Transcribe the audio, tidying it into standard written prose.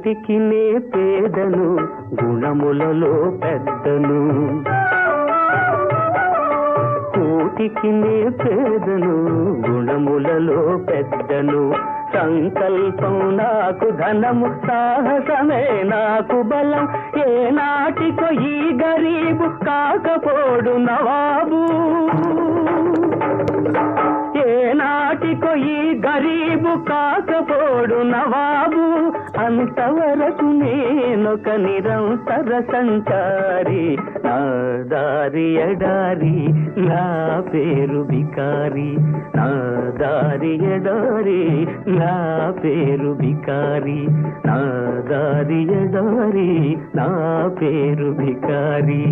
కూటికి నే పేదను గుణములలో పెద్దను కూటికి నే పేదను గుణములలో పెద్దను సంకల్పం నాకు ధనము సాహసమే నాకు బలం ఏ నాటికో ఈ గరీబు కాకపోడు నవాబు ఏ నాటికో ఈ గరీబు కాకపోడు నవాబు అంతవరకు నేనొక నిరంతర సంచారి నా దారి ఎడారి నా పేరు బికారి నా దారి ఎడారి నా పేరు బికారి నా దారి ఎడారి నా పేరు బికారి